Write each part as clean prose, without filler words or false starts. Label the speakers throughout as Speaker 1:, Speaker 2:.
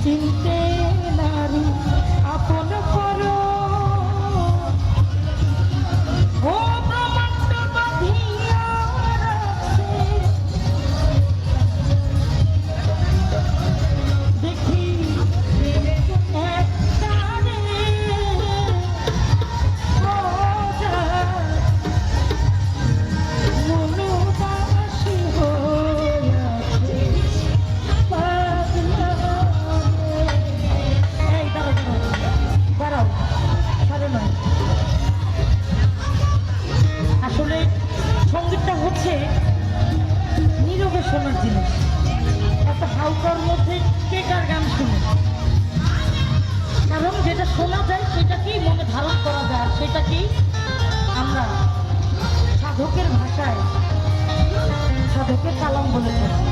Speaker 1: চিনতে নারী আপন করো ও ব্রহ্মাণ্ড বাঁধিয়া রাখছে দেখি একটারে মনুদাসী হইয়াছে পাগলা এই দাঁড়াও সারে নয় আসলে সঙ্গীতটা হচ্ছে নীরবে শোনার জিনিস একটা হালকার মধ্যে কে কার গান শুনে কারণ যেটা শোনা যায় সেটাকেই মনে ধারণ করা যায় আর সেটাকেই আমরা সাধকের ভাষায় সাধকের কালাম বলে থাকি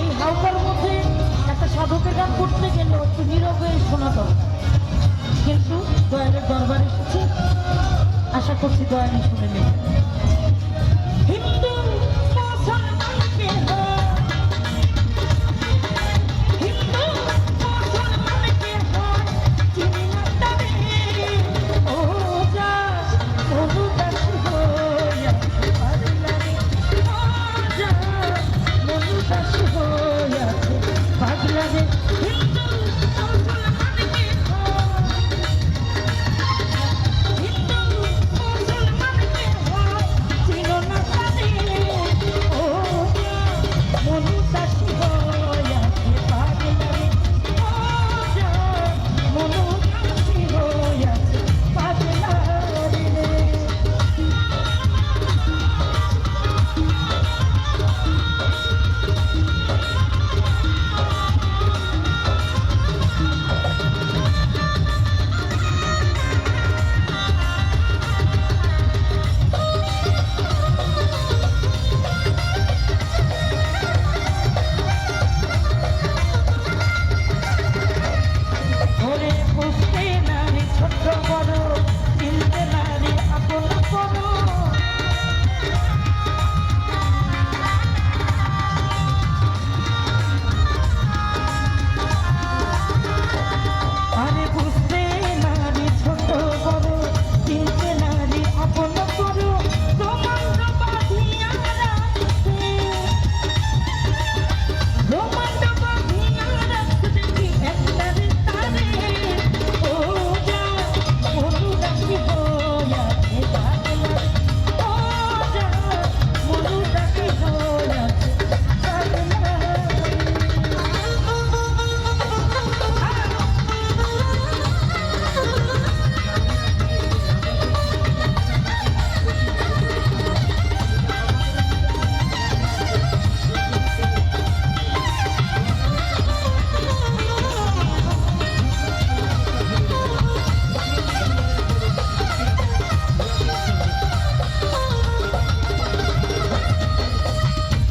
Speaker 1: এই হালকার মধ্যে একটা সাধকের গান করতে গেলে একটু নীরবে শোনা দরকার কিন্তু দয়ালের দরবারে এসেছি আশা করছি দয়ালি শুনে নেবে হিন্দু মুসলমানকে হিন্দু মুসলমানকে চিনি না তবে ও যা মনুদাসী হইয়াছে পাগলারে ও যা মনুদাসী হইয়াছে পাগলারে হিন্দু মুসলমানকে চিনো না জানে ও মনুদাসী হইয়াছে পাগলারে ও যা মনুদাসী হইয়াছে পাগলারে ওরে বুঝতে নারী ছোট বড় চিনতে নারী আপন করো আরে বুঝতে নারী ছোট বড় চিনতে নারী আপন করো ব্রহ্মাণ্ড বাঁধিয়া রাখছে ব্রহ্মাণ্ড বাঁধিয়া রাখছে দেখি একটারে তারে ও যা মনুদাসী হইয়াছে পাগলারে ও যা মনুদাসী হইয়াছে পাগলারে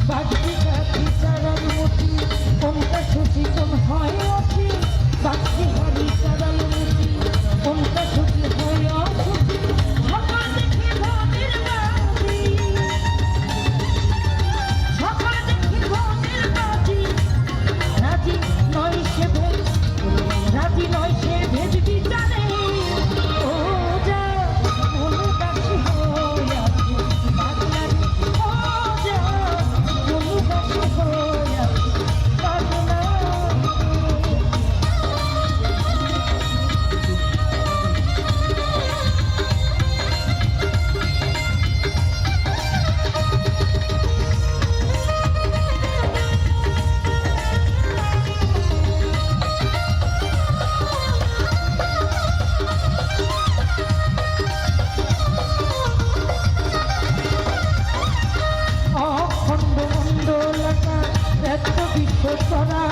Speaker 1: বাগদি গাছি চারার মুঠি কোনটা সচেতন হয় অতি বাগদি গাড়ি চারার মুঠি কোনটা সচি হয় অসুচি সকাল দেখি ভোরের বাজি সকাল দেখি ভোরের বাজি রাজি নয় সে ভেজ রাজি নয় সে ভেজ বিচারে ও যা মনুদাসী হইয়াছে পাগলারে ও যা মনুদাসী হইয়াছে পাগলারে অখণ্ড মণ্ডলাকার ব্যক্ত বিশ্ব চরা